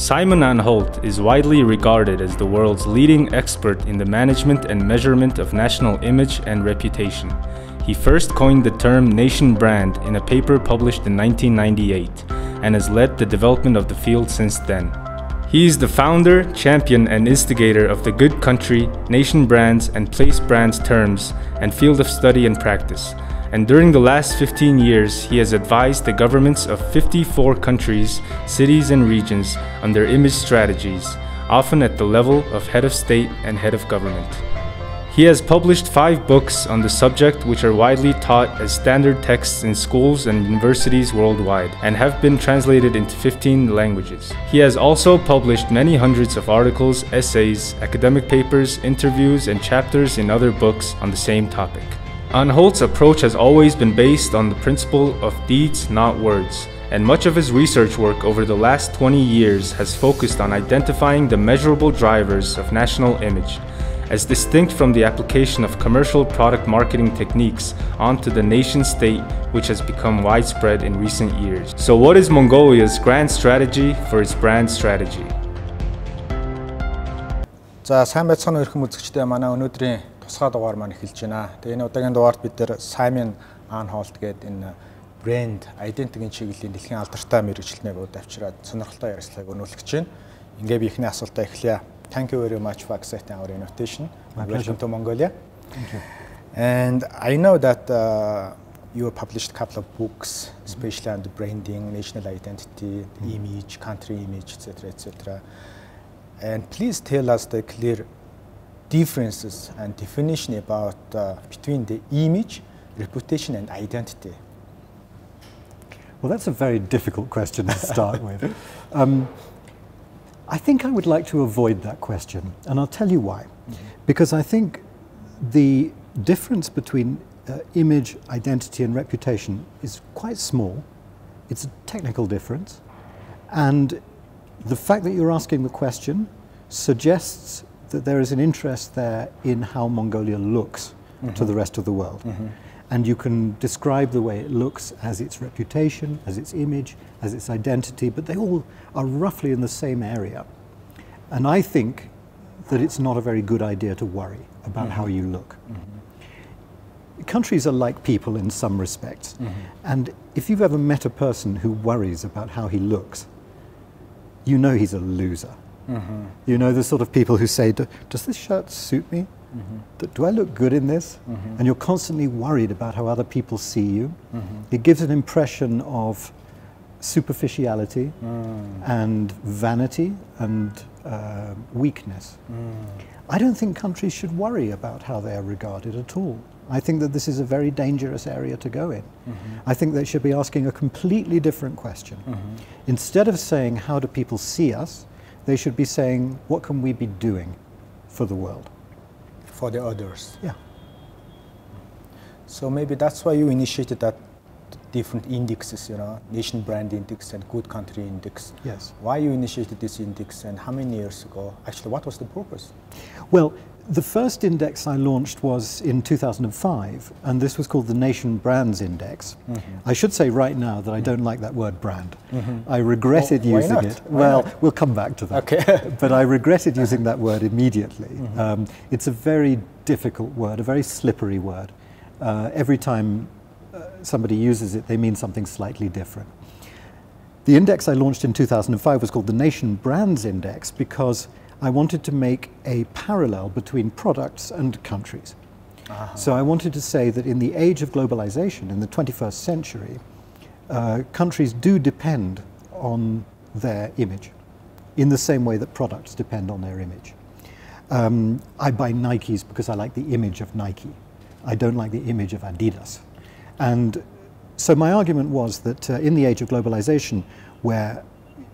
Simon Anholt is widely regarded as the world's leading expert in the management and measurement of national image and reputation. He first coined the term nation brand in a paper published in 1998 and has led the development of the field since then. He is the founder, champion, and instigator of the good country, nation brands, and place brands terms and field of study and practice. And during the last 15 years, he has advised the governments of 54 countries, cities, and regions on their image strategies, often at the level of head of state and head of government. He has published 5 books on the subject which are widely taught as standard texts in schools and universities worldwide and have been translated into 15 languages. He has also published many hundreds of articles, essays, academic papers, interviews, and chapters in other books on the same topic. Anholt's approach has always been based on the principle of deeds, not words, and much of his research work over the last 20 years has focused on identifying the measurable drivers of national image, as distinct from the application of commercial product marketing techniques onto the nation-state, which has become widespread in recent years. So what is Mongolia's grand strategy for its brand strategy? За, сайн байцгаана уу эрхэм үзэгчдээ, манай өнөөдрийн тусгай дугаар маань эхэлж байна. Тэгээ энэ удаагийн дугаард бид нэр Simon Anholt гэдэг энэ брэнд identity-ийн чиглэлийн дэлхийн алдартай мэргэжилтний бууд авчираад сонирхолтой ярилцлагыг өнүүлгэж байна. Ингээ би ихний асуултаа эхлэе. Thank you very much for accepting our invitation. Welcome to Mongolia. Thank you. And I know that you have published a couple of books, especially on the branding, national identity, image, country image, etc., etc. And please tell us the clear differences and definition about between the image, reputation, and identity. Well, that's a very difficult question to start with. I think I would like to avoid that question, and I'll tell you why. Because I think the difference between image, identity, and reputation is quite small. It's a technical difference, and the fact that you're asking the question suggests that there is an interest there in how Mongolia looks to the rest of the world. And you can describe the way it looks as its reputation, as its image, as its identity, but they all are roughly in the same area. And I think that it's not a very good idea to worry about how you look. Countries are like people in some respects. And if you've ever met a person who worries about how he looks, you know he's a loser. You know the sort of people who say, does this shirt suit me? Do I look good in this? And you're constantly worried about how other people see you. It gives an impression of superficiality and vanity and weakness. I don't think countries should worry about how they are regarded at all. I think that this is a very dangerous area to go in. I think they should be asking a completely different question. Instead of saying, how do people see us? They should be saying, what can we be doing for the world? For the others. Yeah. So maybe that's why you initiated that different indexes, you know, nation brand index and good country index. Yes. Why you initiated this index and how many years ago? Actually, what was the purpose? Well, the first index I launched was in 2005, and this was called the Nation Brands Index. I should say right now that I don't like that word brand. I regretted using it. Well, we'll come back to that. Okay. But I regretted using that word immediately. It's a very difficult word, a very slippery word. Every time somebody uses it, they mean something slightly different. The index I launched in 2005 was called the Nation Brands Index because I wanted to make a parallel between products and countries. So I wanted to say that in the age of globalization, in the 21st century, countries do depend on their image in the same way that products depend on their image. I buy Nikes because I like the image of Nike. I don't like the image of Adidas. And so my argument was that in the age of globalization, where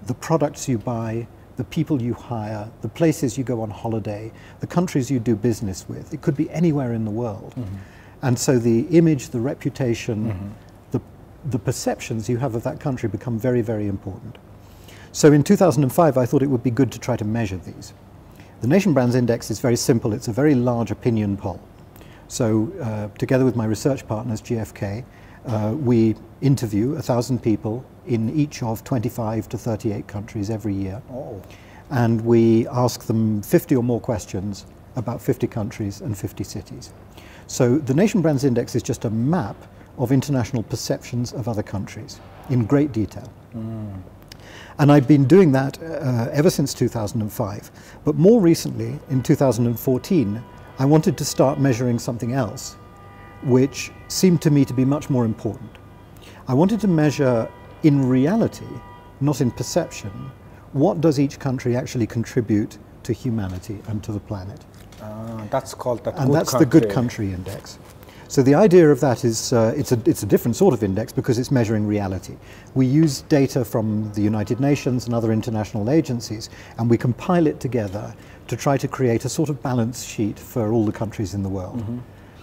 the products you buy, the people you hire, the places you go on holiday, the countries you do business with, it could be anywhere in the world. And so the image, the reputation, the perceptions you have of that country become very, very important. So in 2005, I thought it would be good to try to measure these. The Nation Brands Index is very simple. It's a very large opinion poll. So together with my research partners, GfK, We interview 1,000 people in each of 25 to 38 countries every year. Oh. And we ask them 50 or more questions about 50 countries and 50 cities. So the Nation Brands Index is just a map of international perceptions of other countries in great detail. And I've been doing that ever since 2005. But more recently, in 2014, I wanted to start measuring something else, which seemed to me to be much more important. I wanted to measure in reality, not in perception, what does each country actually contribute to humanity and to the planet. That's called the and that's the Good Country Index. So the idea of that is it's a different sort of index because it's measuring reality. We use data from the United Nations and other international agencies, and we compile it together to try to create a sort of balance sheet for all the countries in the world.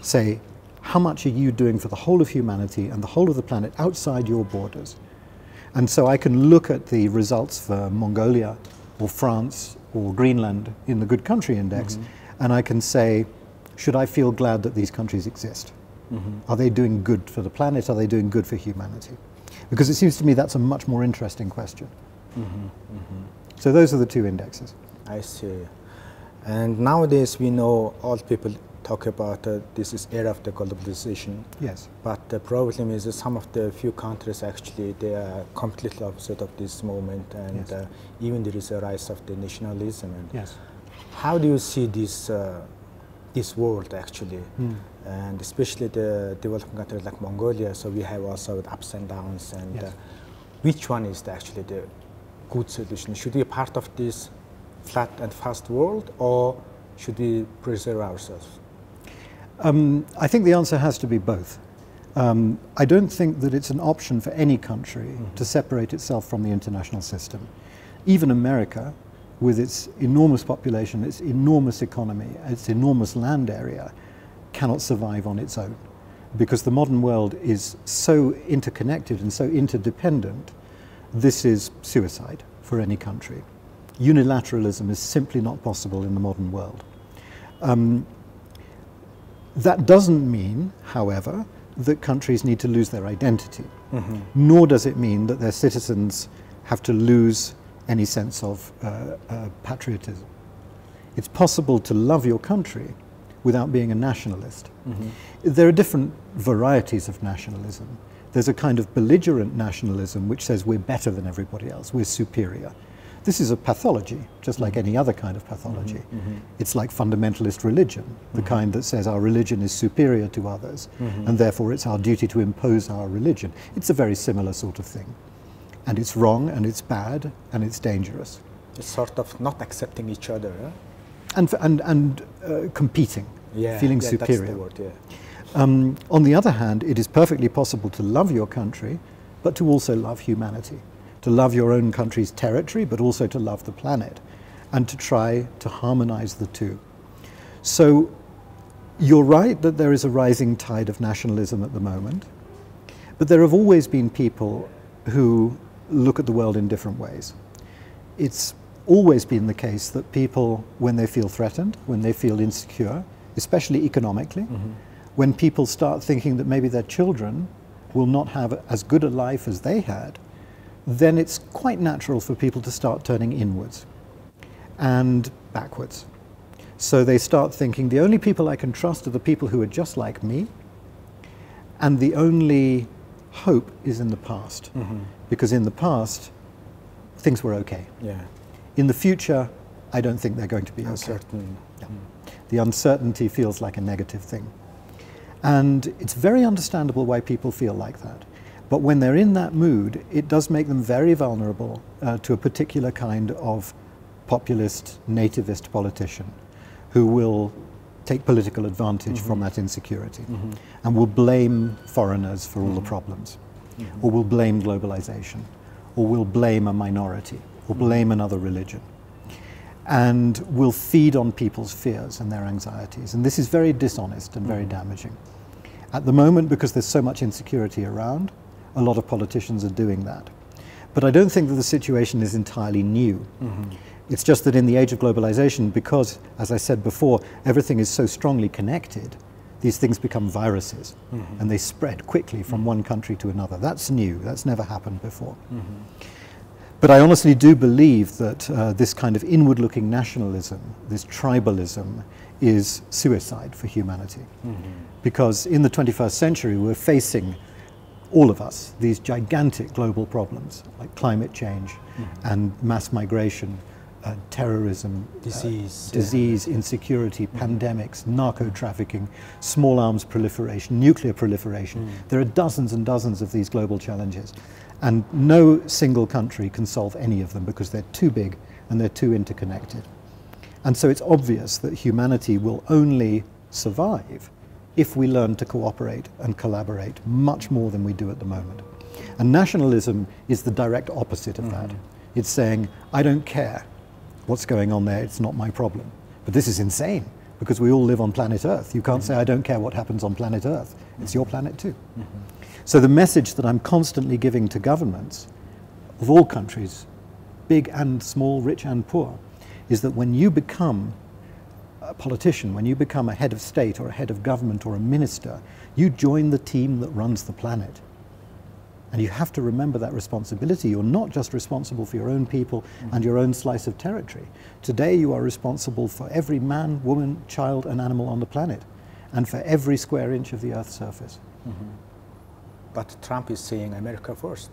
Say, how much are you doing for the whole of humanity and the whole of the planet outside your borders? And so I can look at the results for Mongolia or France or Greenland in the Good Country Index, and I can say, should I feel glad that these countries exist? Are they doing good for the planet? Are they doing good for humanity? Because it seems to me that's a much more interesting question. So those are the two indexes. I see. And nowadays we know all people talk about this is era of the globalization. Yes. But the problem is that some of the few countries actually they are completely opposite of this moment, and Yes. Even there is a rise of the nationalism. And Yes. how do you see this this world actually, and especially the developing countries like Mongolia? So we have also ups and downs, and Yes. which one is actually the good solution? Should we be part of this flat and fast world, or should we preserve ourselves? I think the answer has to be both. I don't think that it's an option for any country to separate itself from the international system. Even America, with its enormous population, its enormous economy, its enormous land area, cannot survive on its own, because the modern world is so interconnected and so interdependent. This is suicide for any country. Unilateralism is simply not possible in the modern world. That doesn't mean, however, that countries need to lose their identity, nor does it mean that their citizens have to lose any sense of patriotism. It's possible to love your country without being a nationalist. There are different varieties of nationalism. There's a kind of belligerent nationalism which says we're better than everybody else, we're superior. This is a pathology, just like any other kind of pathology. It's like fundamentalist religion, the kind that says our religion is superior to others, and therefore it's our duty to impose our religion. It's a very similar sort of thing. And it's wrong, and it's bad, and it's dangerous. It's sort of not accepting each other, huh? And competing, feeling superior. That's the word, On the other hand, it is perfectly possible to love your country, but to also love humanity. To love your own country's territory, but also to love the planet, and to try to harmonize the two. So you're right that there is a rising tide of nationalism at the moment, but there have always been people who look at the world in different ways. It's always been the case that people, when they feel threatened, when they feel insecure, especially economically, when people start thinking that maybe their children will not have as good a life as they had, then it's quite natural for people to start turning inwards and backwards. So they start thinking, the only people I can trust are the people who are just like me, and the only hope is in the past. Because in the past, things were okay. In the future, I don't think they're going to be uncertain. The uncertainty feels like a negative thing. And it's very understandable why people feel like that. But when they're in that mood, it does make them very vulnerable to a particular kind of populist, nativist politician who will take political advantage from that insecurity and will blame foreigners for all the problems, or will blame globalization, or will blame a minority, or blame another religion, and will feed on people's fears and their anxieties. And this is very dishonest and very damaging. At the moment, because there's so much insecurity around, a lot of politicians are doing that. But I don't think that the situation is entirely new. It's just that in the age of globalization, because, as I said before, everything is so strongly connected, these things become viruses, and they spread quickly from one country to another. That's new. That's never happened before. But I honestly do believe that this kind of inward-looking nationalism, this tribalism, is suicide for humanity. Because in the 21st century, we're facing, all of us, these gigantic global problems like climate change and mass migration, terrorism, disease, insecurity, pandemics, narco-trafficking, small arms proliferation, nuclear proliferation. There are dozens and dozens of these global challenges. And no single country can solve any of them because they're too big and they're too interconnected. And so it's obvious that humanity will only survive if we learn to cooperate and collaborate much more than we do at the moment. And nationalism is the direct opposite of that. It's saying, I don't care what's going on there, it's not my problem. But this is insane, because we all live on planet Earth. You can't say, I don't care what happens on planet Earth. It's your planet too. So the message that I'm constantly giving to governments of all countries, big and small, rich and poor, is that when you become a politician, when you become a head of state or a head of government or a minister, you join the team that runs the planet. And you have to remember that responsibility. You're not just responsible for your own people and your own slice of territory. Today you are responsible for every man, woman, child and animal on the planet, and for every square inch of the Earth's surface. But Trump is saying America first.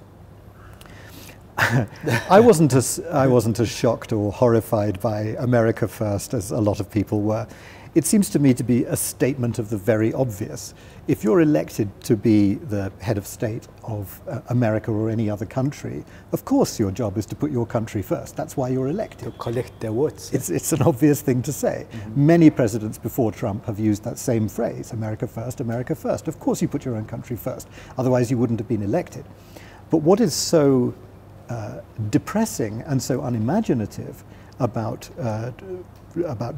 I wasn't as shocked or horrified by America first as a lot of people were. It seems to me to be a statement of the very obvious. If you're elected to be the head of state of America or any other country, of course your job is to put your country first. That's why you're elected. To collect their votes. It's an obvious thing to say. Many presidents before Trump have used that same phrase, America first, America first. Of course you put your own country first, otherwise you wouldn't have been elected. But what is so depressing and so unimaginative about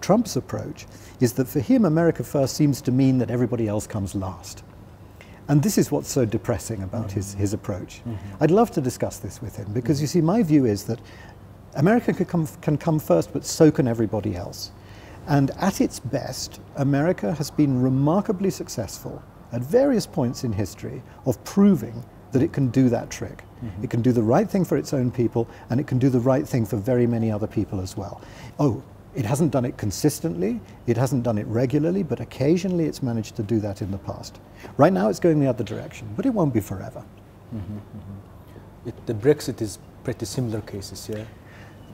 Trump's approach is that for him America first seems to mean that everybody else comes last. And this is what's so depressing about his approach. I'd love to discuss this with him, because you see, my view is that America can come first, but so can everybody else. And at its best, America has been remarkably successful at various points in history of proving that it can do that trick. It can do the right thing for its own people, and it can do the right thing for very many other people as well. Oh, it hasn't done it consistently, it hasn't done it regularly, but occasionally it's managed to do that in the past. Right now it's going the other direction, but it won't be forever. The Brexit is pretty similar cases, yeah?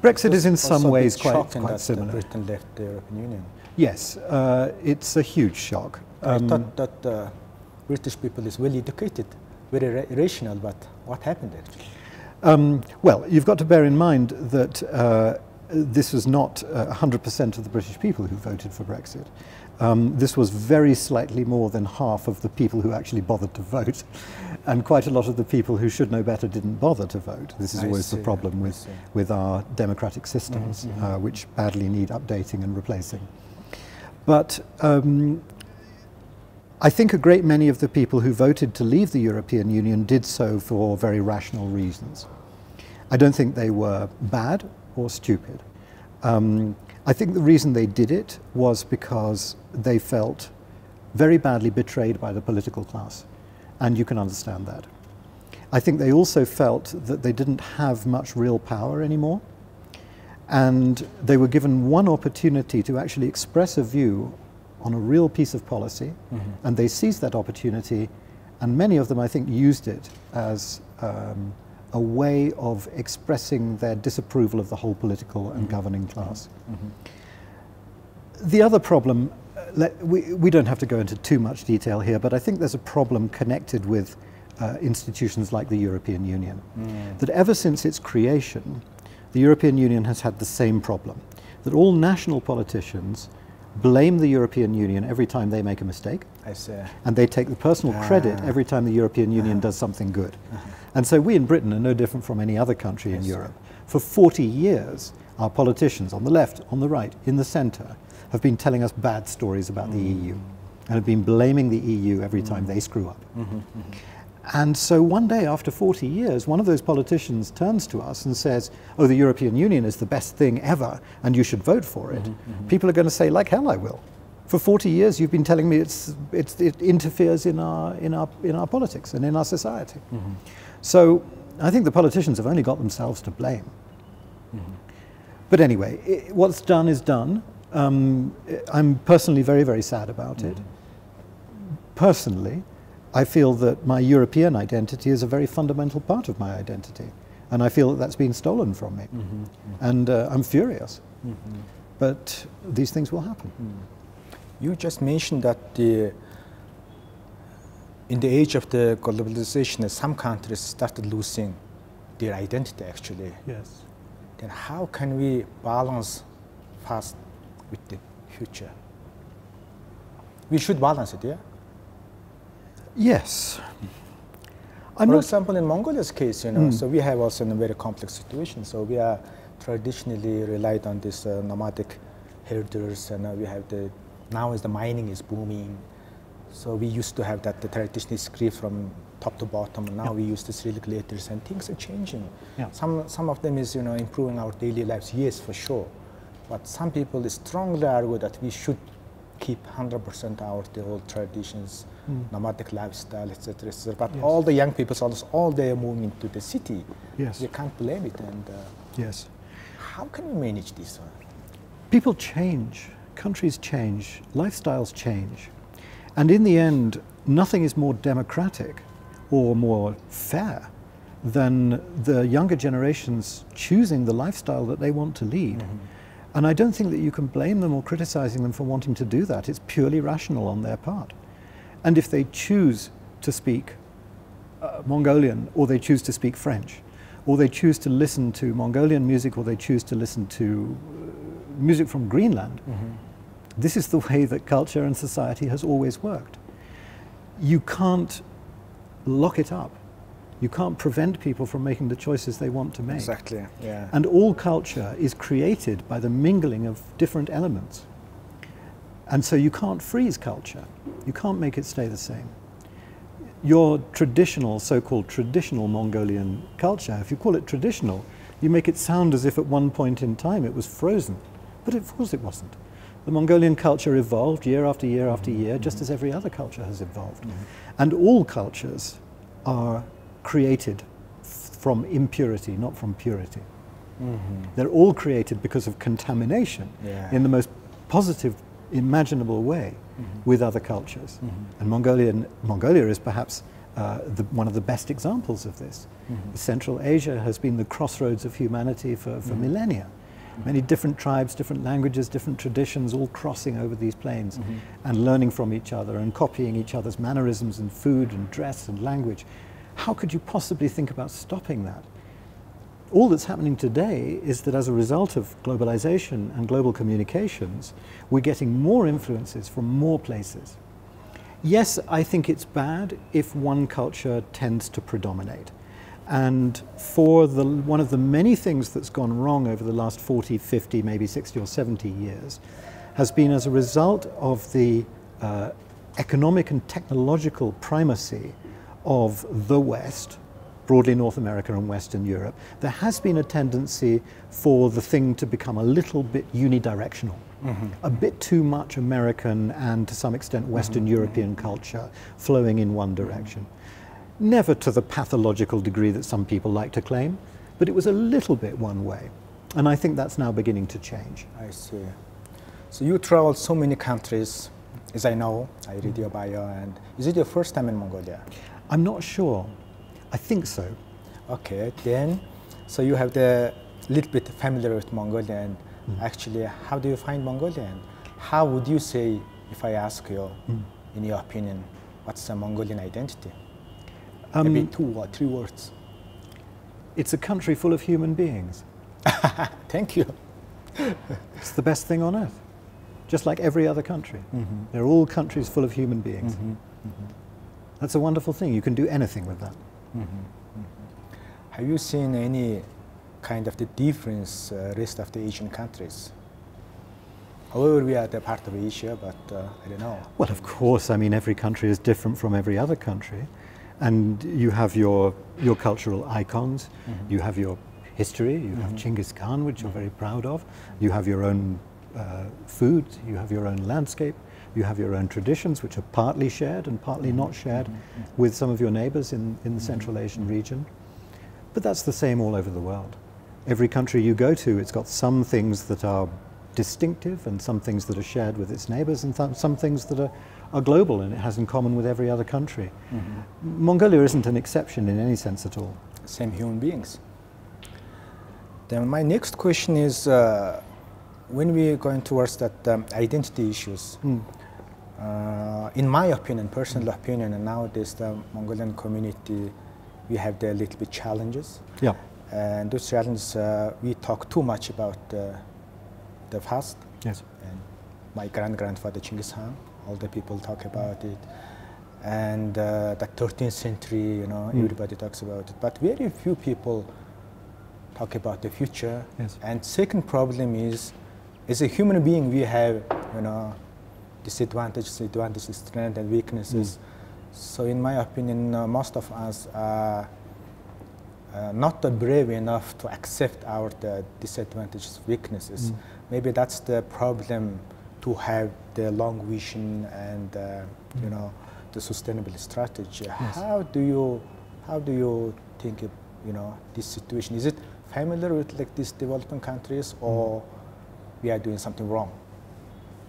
Brexit is in some ways quite similar. Britain left the European Union. Yes, it's a huge shock. I thought that British people is well educated, very rational, but what happened actually? Well, you've got to bear in mind that this was not 100% of the British people who voted for Brexit. This was very slightly more than half of the people who actually bothered to vote, and quite a lot of the people who should know better didn't bother to vote. This is always the problem with our democratic systems, which badly need updating and replacing. But I think a great many of the people who voted to leave the European Union did so for very rational reasons. I don't think they were bad or stupid. I think the reason they did it was because they felt very badly betrayed by the political class, and you can understand that. I think they also felt that they didn't have much real power anymore, and they were given one opportunity to actually express a view on a real piece of policy, and they seized that opportunity, and many of them, I think, used it as a way of expressing their disapproval of the whole political and governing class. The other problem, we don't have to go into too much detail here, but I think there's a problem connected with institutions like the European Union. That ever since its creation, the European Union has had the same problem, that all national politicians blame the European Union every time they make a mistake, and they take the personal credit every time the European Union does something good. And so we in Britain are no different from any other country in Europe. For 40 years, our politicians on the left, on the right, in the centre, have been telling us bad stories about the EU, and have been blaming the EU every time they screw up. And so one day after 40 years, one of those politicians turns to us and says, oh, the European Union is the best thing ever, and you should vote for it. People are going to say, like hell I will. For 40 years, you've been telling me it interferes in our politics and in our society. Mm-hmm. So I think the politicians have only got themselves to blame. Mm-hmm. But anyway, what's done is done. I'm personally very, very sad about it. Personally, I feel that my European identity is a very fundamental part of my identity. And I feel that that's been stolen from me. And I'm furious. But these things will happen. You just mentioned that in the age of the globalization, some countries started losing their identity, actually. Yes. Then how can we balance past with the future? We should balance it, yeah? Yes. For example, in Mongolia's case, so we have also a very complex situation. So we are traditionally relied on this nomadic herders, and we have now as the mining is booming. So we used to have that the traditional script from top to bottom. Now we use the Cyrillic letters, and things are changing. Yeah. Some of them is improving our daily lives. Yes, for sure. But some people strongly argue that we should keep 100% the old traditions, nomadic lifestyle, etc., etc. But all the young people, all they are moving to the city. Yes. You can't blame it. And yes. How can we manage this one? People change, countries change, lifestyles change. And in the end, nothing is more democratic or more fair than the younger generations choosing the lifestyle that they want to lead. And I don't think that you can blame them or criticizing them for wanting to do that. It's purely rational on their part. And if they choose to speak Mongolian, or they choose to speak French, or they choose to listen to Mongolian music, or they choose to listen to music from Greenland, this is the way that culture and society has always worked. You can't lock it up. You can't prevent people from making the choices they want to make. Exactly, yeah. And all culture is created by the mingling of different elements. And so you can't freeze culture. You can't make it stay the same. Your traditional, so-called traditional Mongolian culture, if you call it traditional, you make it sound as if at one point in time it was frozen. But of course it wasn't. The Mongolian culture evolved year after year after year, just as every other culture has evolved. And all cultures are created from impurity, not from purity. They're all created because of contamination in the most positive, imaginable way with other cultures. And Mongolia is perhaps one of the best examples of this. Central Asia has been the crossroads of humanity for millennia. Many different tribes, different languages, different traditions, all crossing over these plains and learning from each other and copying each other's mannerisms and food and dress and language. How could you possibly think about stopping that? All that's happening today is that as a result of globalization and global communications, we're getting more influences from more places. Yes, I think it's bad if one culture tends to predominate. And for one of the many things that's gone wrong over the last 40, 50, maybe 60 or 70 years has been as a result of the economic and technological primacy of the West, broadly North America and Western Europe. There has been a tendency for the thing to become a little bit unidirectional, a bit too much American and to some extent Western European culture flowing in one direction. Never to the pathological degree that some people like to claim, but it was a little bit one way. And I think that's now beginning to change. I see. So you traveled so many countries, as I know, I read your bio, and is it your first time in Mongolia? I'm not sure. I think so. Okay, then, so you have the little bit familiar with Mongolia, and actually, how do you find Mongolia? And how would you say, if I ask you, in your opinion, what's a Mongolian identity? Maybe 2 or 3 words. It's a country full of human beings. Thank you. It's the best thing on earth, just like every other country. They're all countries full of human beings. That's a wonderful thing. You can do anything with that. Have you seen any kind of the difference rest of the Asian countries? However, we are the part of Asia, but I don't know. Well, of course. I mean, every country is different from every other country. And you have your cultural icons, you have your history, you have Genghis Khan, which you're very proud of, you have your own food, you have your own landscape, You have your own traditions, which are partly shared and partly not shared with some of your neighbors in the Central Asian region. But that's the same all over the world. Every country you go to, it's got some things that are distinctive and some things that are shared with its neighbors and some things that are global and it has in common with every other country. Mongolia isn't an exception in any sense at all. Same human beings. Then my next question is, when we are going towards that identity issues, in my opinion, personal opinion, and nowadays the Mongolian community, we have the little bit challenges. Yeah. And those challenges, we talk too much about the past. Yes. And my grandfather Chinggis Khan, all the people talk about it. And the 13th century, everybody talks about it. But very few people talk about the future. Yes. And second problem is, as a human being, we have, disadvantages, strengths and weaknesses. So in my opinion, most of us are not brave enough to accept our disadvantages, weaknesses. Maybe that's the problem, to have the long vision and the sustainable strategy. Yes. How do you think of, this situation? Is it familiar with like these developing countries, or we are doing something wrong?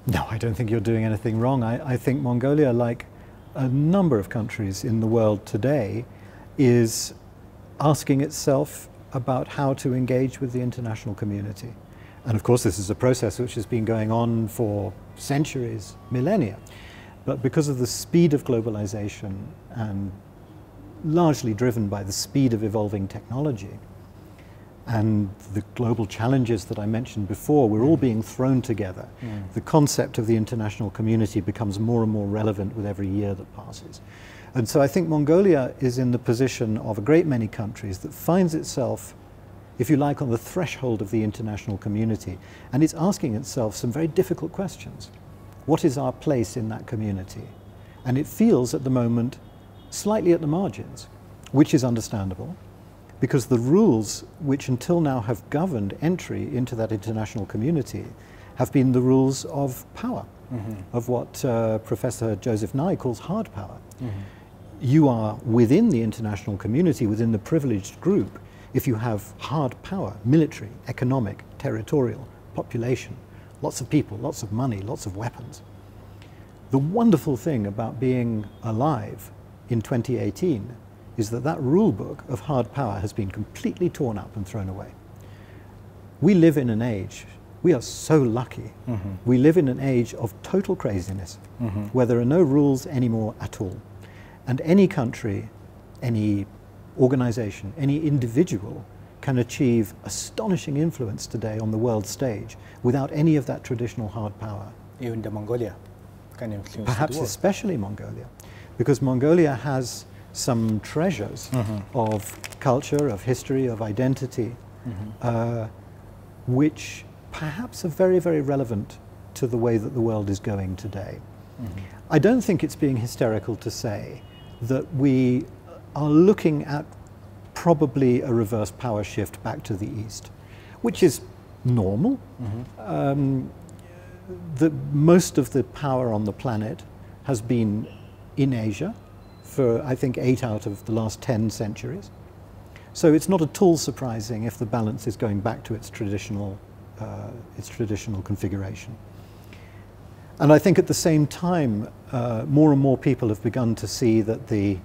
No, I don't think you're doing anything wrong. I think Mongolia, like a number of countries in the world today, is asking itself about how to engage with the international community. And of course, this is a process which has been going on for centuries, millennia. But because of the speed of globalization and largely driven by the speed of evolving technology and the global challenges that I mentioned before, we're all being thrown together. The concept of the international community becomes more and more relevant with every year that passes. And so I think Mongolia is in the position of a great many countries that finds itself, if you like, on the threshold of the international community. And it's asking itself some very difficult questions. What is our place in that community? And it feels at the moment slightly at the margins, which is understandable, because the rules which until now have governed entry into that international community have been the rules of power, of what Professor Joseph Nye calls hard power. You are within the international community, within the privileged group, if you have hard power, military, economic, territorial, population, lots of people, lots of money, lots of weapons. The wonderful thing about being alive in 2018 is that that rule book of hard power has been completely torn up and thrown away. We live in an age, we are so lucky, we live in an age of total craziness, where there are no rules anymore at all. And any country, any organization, any individual can achieve astonishing influence today on the world stage without any of that traditional hard power. Even the Mongolia can influence Perhaps the world. Especially Mongolia, because Mongolia has some treasures of culture, of history, of identity, which perhaps are very, very relevant to the way that the world is going today. I don't think it's being hysterical to say that we are looking at probably a reverse power shift back to the east, which is normal. Most of the power on the planet has been in Asia for, I think, 8 out of the last 10 centuries. So it's not at all surprising if the balance is going back to its traditional configuration. And I think at the same time, more and more people have begun to see that the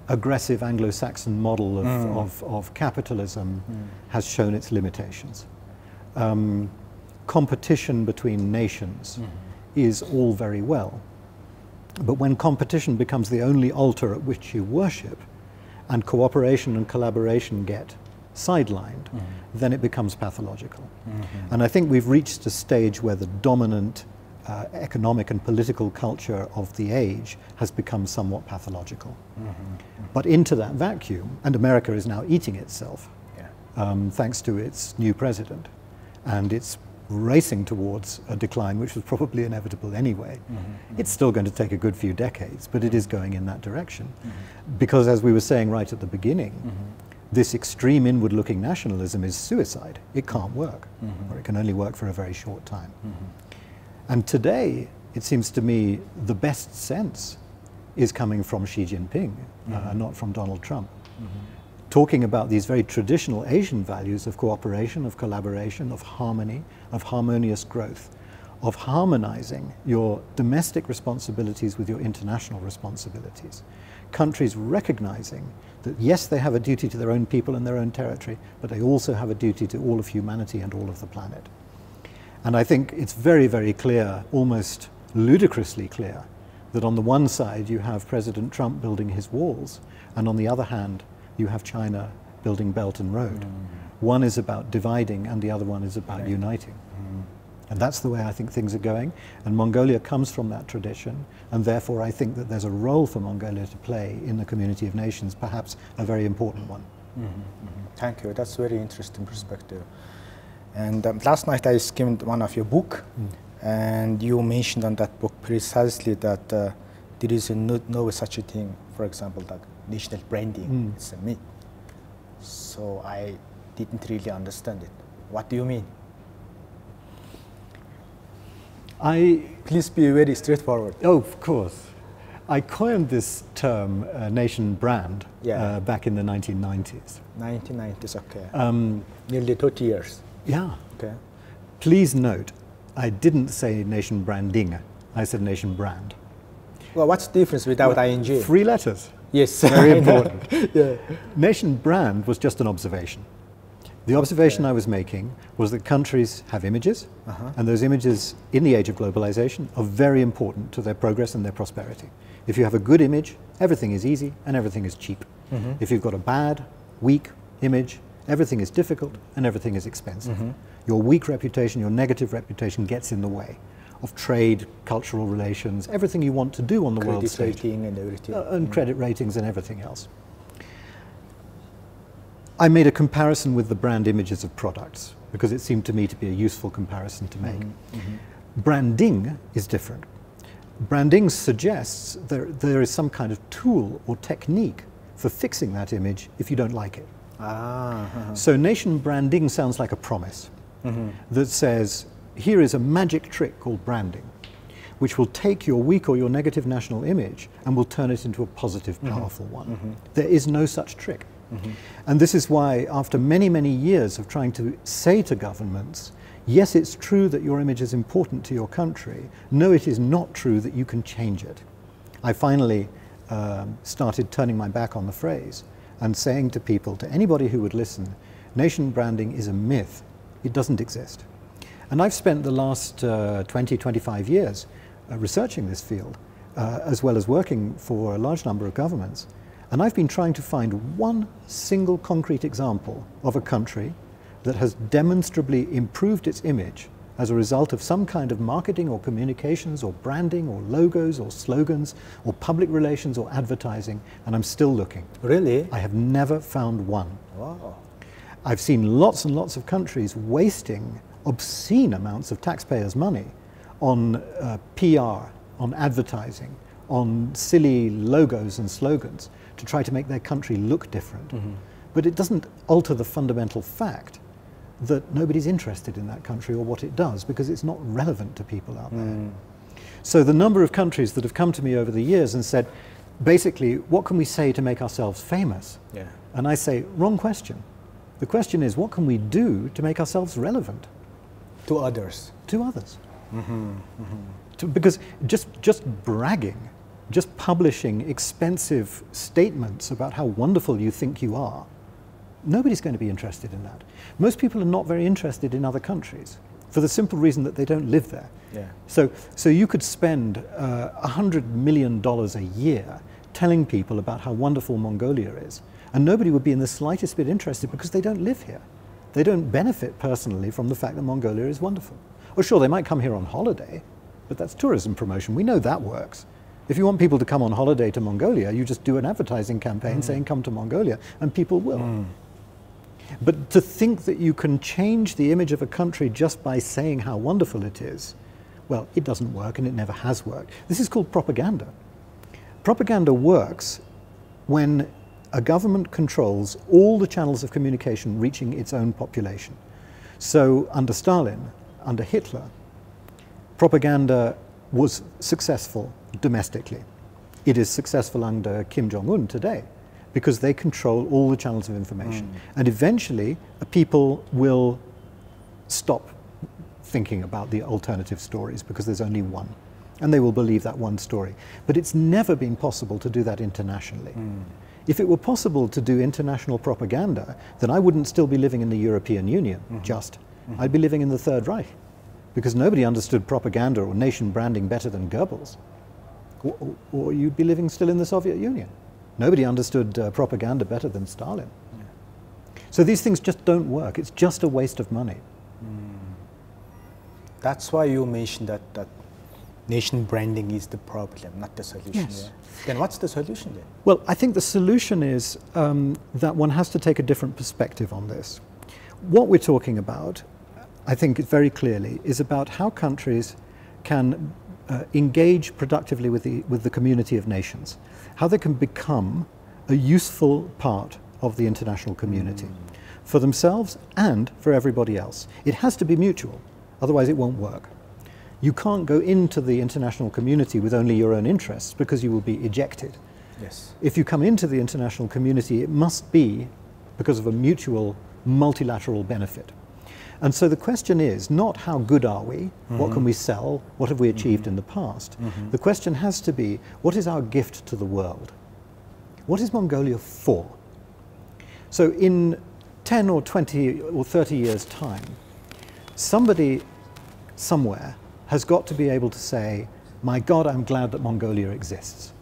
aggressive Anglo-Saxon model of capitalism has shown its limitations. Competition between nations is all very well, but when competition becomes the only altar at which you worship, and cooperation and collaboration get sidelined, then it becomes pathological. And I think we've reached a stage where the dominant economic and political culture of the age has become somewhat pathological. But into that vacuum, and America is now eating itself, thanks to its new president, and it's racing towards a decline which was probably inevitable anyway. It's still going to take a good few decades, but it is going in that direction. Because as we were saying right at the beginning, this extreme inward-looking nationalism is suicide. It can't work, or it can only work for a very short time. And today, it seems to me the best sense is coming from Xi Jinping, not from Donald Trump. Talking about these very traditional Asian values of cooperation, of collaboration, of harmony, of harmonious growth, of harmonizing your domestic responsibilities with your international responsibilities. Countries recognizing that yes, they have a duty to their own people and their own territory, but they also have a duty to all of humanity and all of the planet. And I think it's very, very clear, almost ludicrously clear, that on the one side you have President Trump building his walls, and on the other hand you have China building Belt and Road. One is about dividing and the other one is about uniting. And that's the way I think things are going. And Mongolia comes from that tradition, and therefore I think that there's a role for Mongolia to play in the community of nations, perhaps a very important one. Thank you. That's a very interesting perspective. And last night I skimmed one of your book, and you mentioned on that book precisely that there is no such a thing, for example, like national branding. It's a myth. So I didn't really understand it. What do you mean? Please be very straightforward. Oh, of course. I coined this term, nation brand, back in the 1990s. 1990s, okay. Nearly 30 years. Yeah. Okay. Please note, I didn't say nation branding. I said nation brand. Well, what's the difference without ing? 3 letters. Yes. Very important. Yeah. Nation brand was just an observation. The observation I was making was that countries have images, and those images in the age of globalization are very important to their progress and their prosperity. If you have a good image, everything is easy and everything is cheap. If you've got a bad, weak image, everything is difficult and everything is expensive. Your weak reputation, your negative reputation gets in the way of trade, cultural relations, everything you want to do on the world stage. Credit rating and everything. And credit ratings and everything else. I made a comparison with the brand images of products because it seemed to me to be a useful comparison to make. Branding is different. Branding suggests there is some kind of tool or technique for fixing that image if you don't like it. So nation branding sounds like a promise that says, here is a magic trick called branding, which will take your weak or your negative national image and will turn it into a positive, powerful one. There is no such trick. And this is why, after many, many years of trying to say to governments, yes, it's true that your image is important to your country, no, it is not true that you can change it. I finally started turning my back on the phrase and saying to people, to anybody who would listen, nation branding is a myth. It doesn't exist. And I've spent the last 20, 25 years researching this field, as well as working for a large number of governments. And I've been trying to find one single concrete example of a country that has demonstrably improved its image as a result of some kind of marketing or communications or branding or logos or slogans or public relations or advertising, and I'm still looking. Really? I have never found one. Wow. I've seen lots and lots of countries wasting obscene amounts of taxpayers' money on PR, on advertising, on silly logos and slogans to try to make their country look different. But it doesn't alter the fundamental fact that nobody's interested in that country or what it does, because it's not relevant to people out there. So the number of countries that have come to me over the years and said, basically, what can we say to make ourselves famous? And I say, wrong question. The question is, what can we do to make ourselves relevant? To others. To others. Because just bragging, just publishing expensive statements about how wonderful you think you are, nobody's going to be interested in that. Most people are not very interested in other countries for the simple reason that they don't live there. So you could spend $100 million a year telling people about how wonderful Mongolia is, and nobody would be in the slightest bit interested because they don't live here. They don't benefit personally from the fact that Mongolia is wonderful. Oh, sure, they might come here on holiday, but that's tourism promotion. We know that works. If you want people to come on holiday to Mongolia, you just do an advertising campaign saying come to Mongolia, and people will. But to think that you can change the image of a country just by saying how wonderful it is, well, it doesn't work, and it never has worked. This is called propaganda. Propaganda works when a government controls all the channels of communication reaching its own population. So under Stalin, under Hitler, propaganda was successful domestically. It is successful under Kim Jong-un today because they control all the channels of information. And eventually, people will stop thinking about the alternative stories because there's only one. And they will believe that one story. But it's never been possible to do that internationally. If it were possible to do international propaganda, then I wouldn't still be living in the European Union, I'd be living in the Third Reich, because nobody understood propaganda or nation branding better than Goebbels. Or you'd be living still in the Soviet Union. Nobody understood propaganda better than Stalin. So these things just don't work. It's just a waste of money. That's why you mentioned that nation branding is the problem, not the solution. Yes. Then what's the solution then? Well, I think the solution is that one has to take a different perspective on this. What we're talking about, I think very clearly, is about how countries can engage productively with the community of nations, how they can become a useful part of the international community for themselves and for everybody else. It has to be mutual, otherwise it won't work. You can't go into the international community with only your own interests because you will be ejected. Yes. If you come into the international community, it must be because of a mutual multilateral benefit. And so the question is not how good are we, what can we sell, what have we achieved in the past. The question has to be, what is our gift to the world? What is Mongolia for? So in 10 or 20 or 30 years' time, somebody somewhere has got to be able to say, my God, I'm glad that Mongolia exists.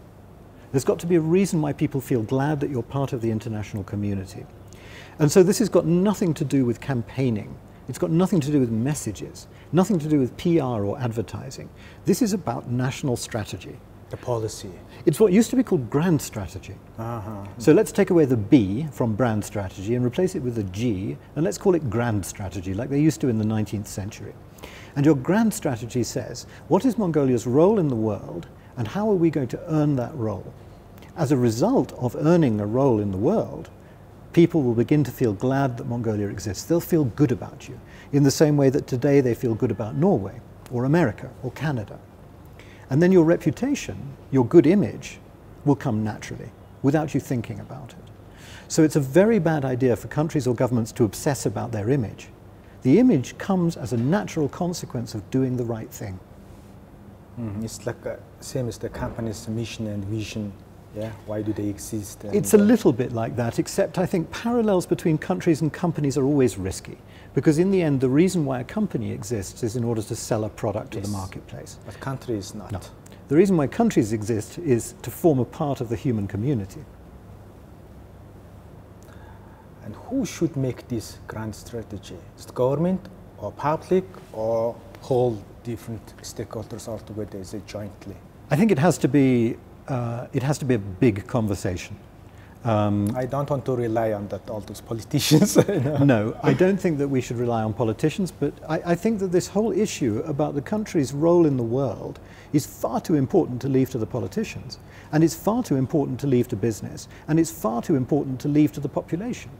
There's got to be a reason why people feel glad that you're part of the international community. And so this has got nothing to do with campaigning. It's got nothing to do with messages, nothing to do with PR or advertising. This is about national strategy. The policy. It's what used to be called grand strategy. So let's take away the B from brand strategy and replace it with a G, and let's call it grand strategy, like they used to in the 19th century. And your grand strategy says, what is Mongolia's role in the world, and how are we going to earn that role? As a result of earning a role in the world, people will begin to feel glad that Mongolia exists. They'll feel good about you, in the same way that today they feel good about Norway, or America, or Canada. And then your reputation, your good image, will come naturally, without you thinking about it. So it's a very bad idea for countries or governments to obsess about their image. The image comes as a natural consequence of doing the right thing. It's like same as the company's mission and vision. Yeah, why do they exist? It's a little bit like that, except I think parallels between countries and companies are always risky. Because in the end, the reason why a company exists is in order to sell a product to the marketplace. But countries not. No. The reason why countries exist is to form a part of the human community. And who should make this grand strategy? Is it government or public or whole different stakeholders altogether? Is it jointly? I think it has to be a big conversation. I don't want to rely on all those politicians. No, I don't think that we should rely on politicians, but I think that this whole issue about the country's role in the world is far too important to leave to the politicians, and it's far too important to leave to business, and it's far too important to leave to the population.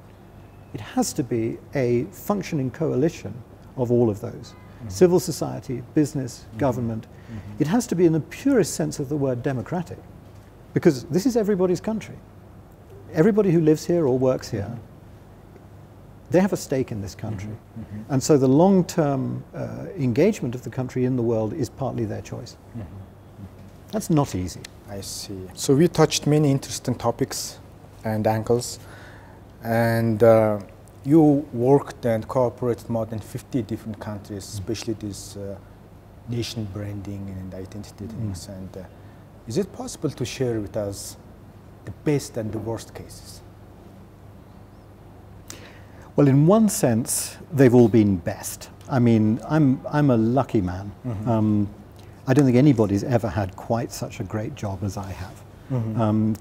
It has to be a functioning coalition of all of those. Civil society, business, government. It has to be in the purest sense of the word democratic, because this is everybody's country. Everybody who lives here or works here, they have a stake in this country. And so the long-term engagement of the country in the world is partly their choice. That's not easy. I see. So we touched many interesting topics and angles, and you worked and cooperated more than 50 different countries, especially this nation branding and identity things. And is it possible to share with us the best and the worst cases? Well, in one sense, they've all been best. I mean, I'm a lucky man. I don't think anybody's ever had quite such a great job as I have.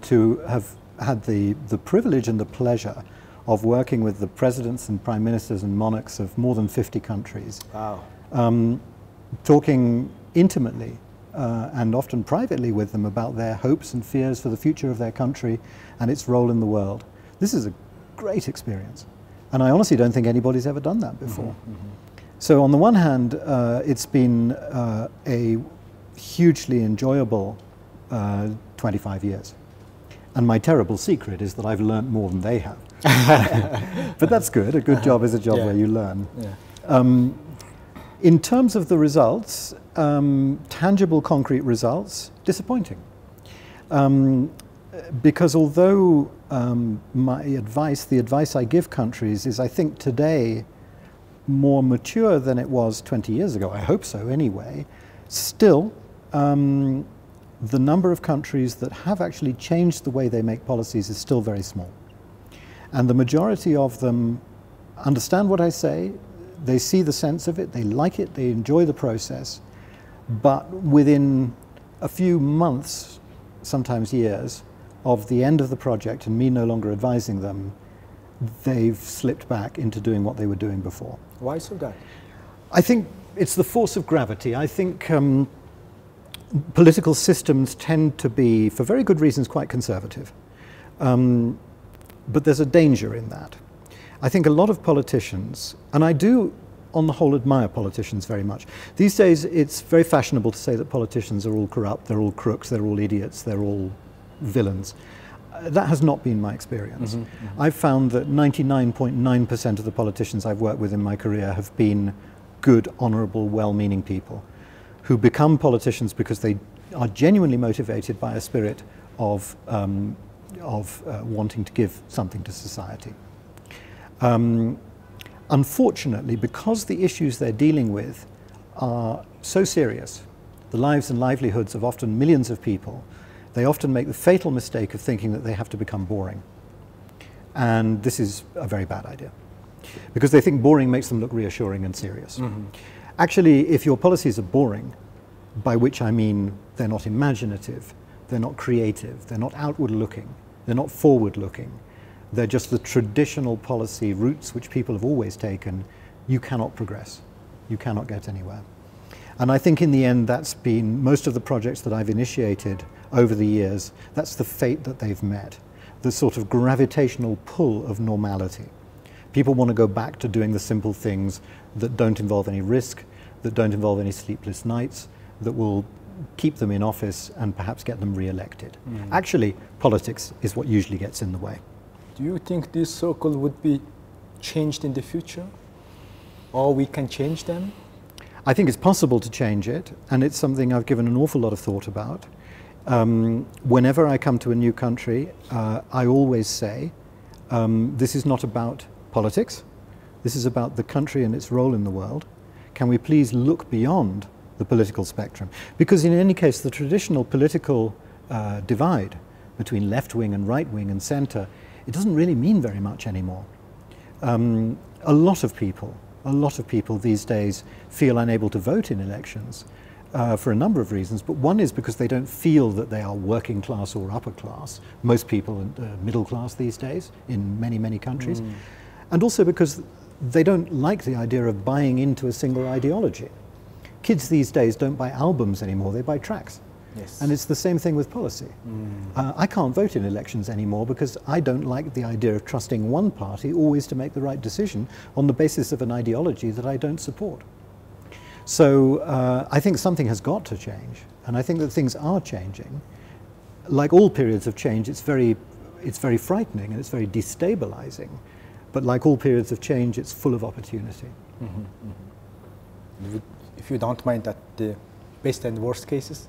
To have had the privilege and the pleasure of working with the presidents and prime ministers and monarchs of more than 50 countries. Wow. Talking intimately and often privately with them about their hopes and fears for the future of their country and its role in the world. This is a great experience. And I honestly don't think anybody's ever done that before. So on the one hand, it's been a hugely enjoyable 25 years. And my terrible secret is that I've learned more than they have. But that's good. A good job is a job where you learn. In terms of the results, tangible, concrete results, disappointing. Because although the advice I give countries is, I think, today more mature than it was 20 years ago, I hope so anyway, still the number of countries that have actually changed the way they make policies is still very small. And the majority of them understand what I say, they see the sense of it, they like it, they enjoy the process, but within a few months, sometimes years, of the end of the project and me no longer advising them, they've slipped back into doing what they were doing before. Why so that? I think it's the force of gravity. I think political systems tend to be, for very good reasons, quite conservative. But there's a danger in that. I think a lot of politicians, and I do on the whole admire politicians very much. These days it's very fashionable to say that politicians are all corrupt, they're all crooks, they're all idiots, they're all villains. That has not been my experience. I've found that 99.9% of the politicians I've worked with in my career have been good, honourable, well-meaning people who become politicians because they are genuinely motivated by a spirit of wanting to give something to society. Unfortunately, because the issues they're dealing with are so serious, the lives and livelihoods of often millions of people, they often make the fatal mistake of thinking that they have to become boring. And this is a very bad idea, because they think boring makes them look reassuring and serious. Actually, if your policies are boring, by which I mean they're not imaginative, they're not creative, they're not outward-looking, they're not forward-looking, they're just the traditional policy routes which people have always taken, you cannot progress. You cannot get anywhere. And I think in the end that's been, most of the projects that I've initiated over the years, that's the fate that they've met. The sort of gravitational pull of normality. People want to go back to doing the simple things that don't involve any risk, that don't involve any sleepless nights, that will keep them in office and perhaps get them re-elected. Actually, politics is what usually gets in the way. Do you think this circle would be changed in the future? Or we can change them? I think it's possible to change it, and it's something I've given an awful lot of thought about. Whenever I come to a new country, I always say, this is not about politics, this is about the country and its role in the world. Can we please look beyond the political spectrum? Because in any case, the traditional political divide between left-wing and right-wing and centre, it doesn't really mean very much anymore. A lot of people these days feel unable to vote in elections for a number of reasons, but one is because they don't feel that they are working class or upper class. Most people are middle class these days in many, many countries. And also because they don't like the idea of buying into a single ideology. Kids these days don't buy albums anymore, they buy tracks. Yes. And it's the same thing with policy. I can't vote in elections anymore because I don't like the idea of trusting one party always to make the right decision on the basis of an ideology that I don't support. So I think something has got to change, and I think that things are changing. Like all periods of change, it's very frightening and it's very destabilizing. But like all periods of change, it's full of opportunity. If you don't mind, that the best and worst cases?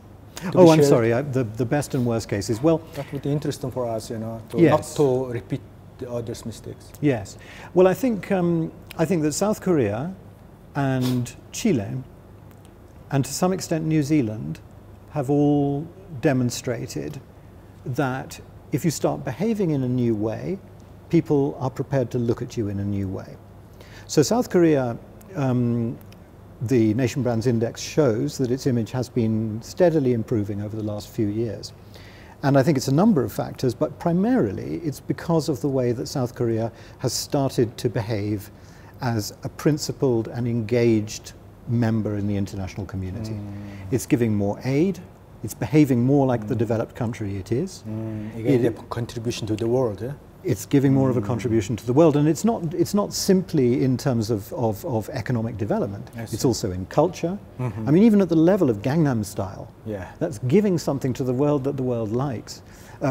Oh, I'm sorry, the best and worst cases. Well, that would be interesting for us, you know, yes. Not to repeat the others' mistakes. Yes. Well, I think that South Korea and Chile, and to some extent New Zealand, have all demonstrated that if you start behaving in a new way, people are prepared to look at you in a new way. So South Korea, the Nation Brands Index shows that its image has been steadily improving over the last few years. And I think it's a number of factors, but primarily it's because of the way that South Korea has started to behave as a principled and engaged member in the international community. It's giving more aid, it's behaving more like the developed country it is. Again, the contribution to the world, eh? it's giving more of a contribution to the world, and it's not simply in terms of economic development. It's also in culture. I mean, even at the level of Gangnam Style, that's giving something to the world that the world likes.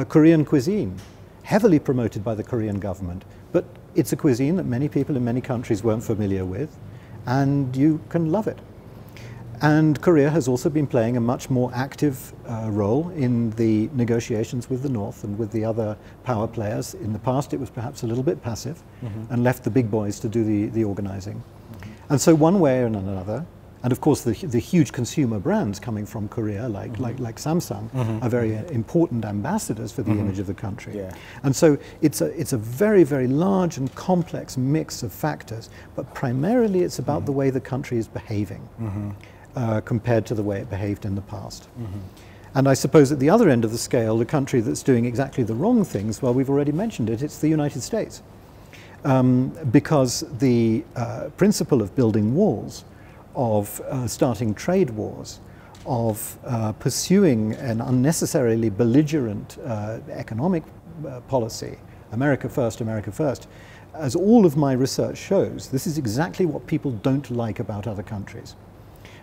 Korean cuisine, heavily promoted by the Korean government, but it's a cuisine that many people in many countries weren't familiar with, and you can love it. And Korea has also been playing a much more active role in the negotiations with the North and with the other power players. In the past, it was perhaps a little bit passive and left the big boys to do the organizing. And so one way or another, and of course the huge consumer brands coming from Korea, like Samsung, are very important ambassadors for the image of the country. And so it's a very, very large and complex mix of factors, but primarily it's about the way the country is behaving. Compared to the way it behaved in the past. And I suppose at the other end of the scale, the country that's doing exactly the wrong things, well, we've already mentioned it, it's the United States. Because the principle of building walls, of starting trade wars, of pursuing an unnecessarily belligerent economic policy, America first, as all of my research shows, this is exactly what people don't like about other countries.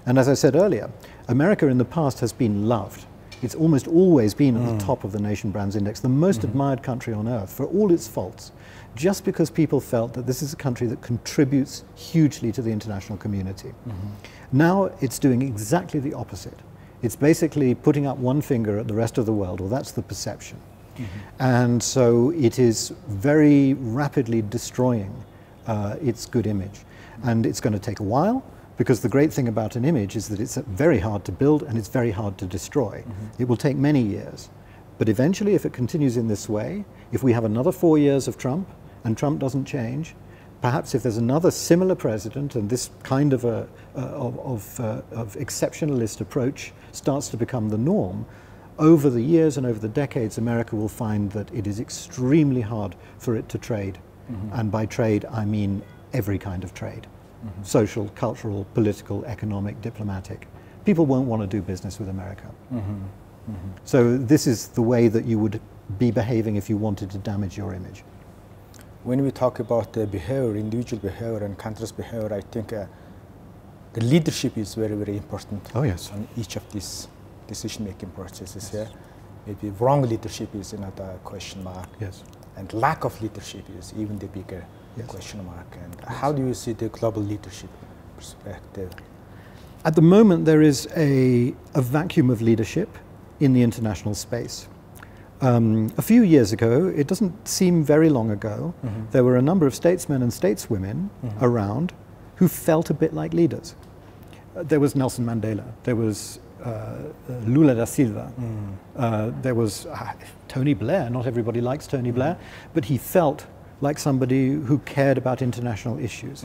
And as I said earlier, America in the past has been loved. It's almost always been at the top of the Nation Brands Index, the most admired country on earth for all its faults, just because people felt that this is a country that contributes hugely to the international community. Now it's doing exactly the opposite. It's basically putting up one finger at the rest of the world, or that's the perception. And so it is very rapidly destroying its good image. And it's going to take a while, because the great thing about an image is that it's very hard to build and it's very hard to destroy. It will take many years. But eventually, if it continues in this way, if we have another 4 years of Trump and Trump doesn't change, perhaps if there's another similar president and this kind of exceptionalist approach starts to become the norm, over the years and over the decades, America will find that it is extremely hard for it to trade. And by trade, I mean every kind of trade. Social, cultural, political, economic, diplomatic. People won't want to do business with America. So this is the way that you would be behaving if you wanted to damage your image. When we talk about behavior, individual behavior and country's behavior, I think the leadership is very, very important. Oh yes. On each of these decision-making processes. Maybe wrong leadership is another question mark. And lack of leadership is even the bigger question mark. And how do you see the global leadership perspective? At the moment, there is a vacuum of leadership in the international space. A few years ago, it doesn't seem very long ago, there were a number of statesmen and stateswomen around who felt a bit like leaders. There was Nelson Mandela, there was Lula da Silva, there was Tony Blair. Not everybody likes Tony Blair, but he felt like somebody who cared about international issues.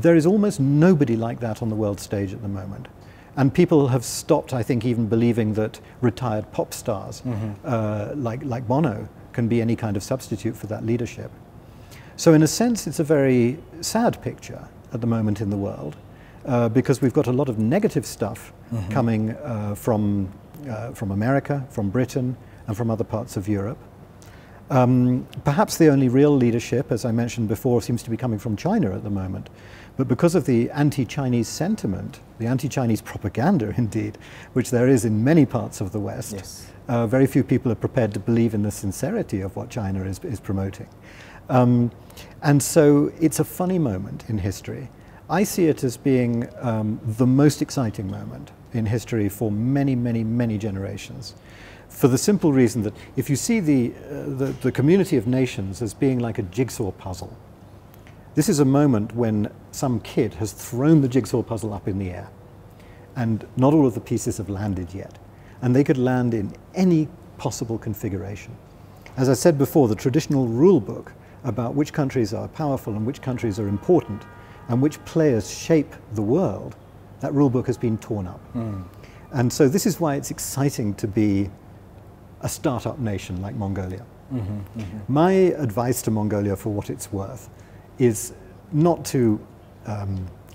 There is almost nobody like that on the world stage at the moment. And people have stopped, I think, even believing that retired pop stars like Bono can be any kind of substitute for that leadership. So in a sense, it's a very sad picture at the moment in the world, because we've got a lot of negative stuff coming from America, from Britain, and from other parts of Europe. Perhaps the only real leadership, as I mentioned before, seems to be coming from China at the moment. But because of the anti-Chinese sentiment, the anti-Chinese propaganda indeed, which there is in many parts of the West, very few people are prepared to believe in the sincerity of what China is promoting. And so it's a funny moment in history. I see it as being the most exciting moment in history for many, many, many generations. For the simple reason that if you see the community of nations as being like a jigsaw puzzle, this is a moment when some kid has thrown the jigsaw puzzle up in the air, and not all of the pieces have landed yet. And they could land in any possible configuration. As I said before, the traditional rule book about which countries are powerful and which countries are important and which players shape the world, that rule book has been torn up. And so this is why it's exciting to be a startup nation like Mongolia. My advice to Mongolia, for what it's worth, is not to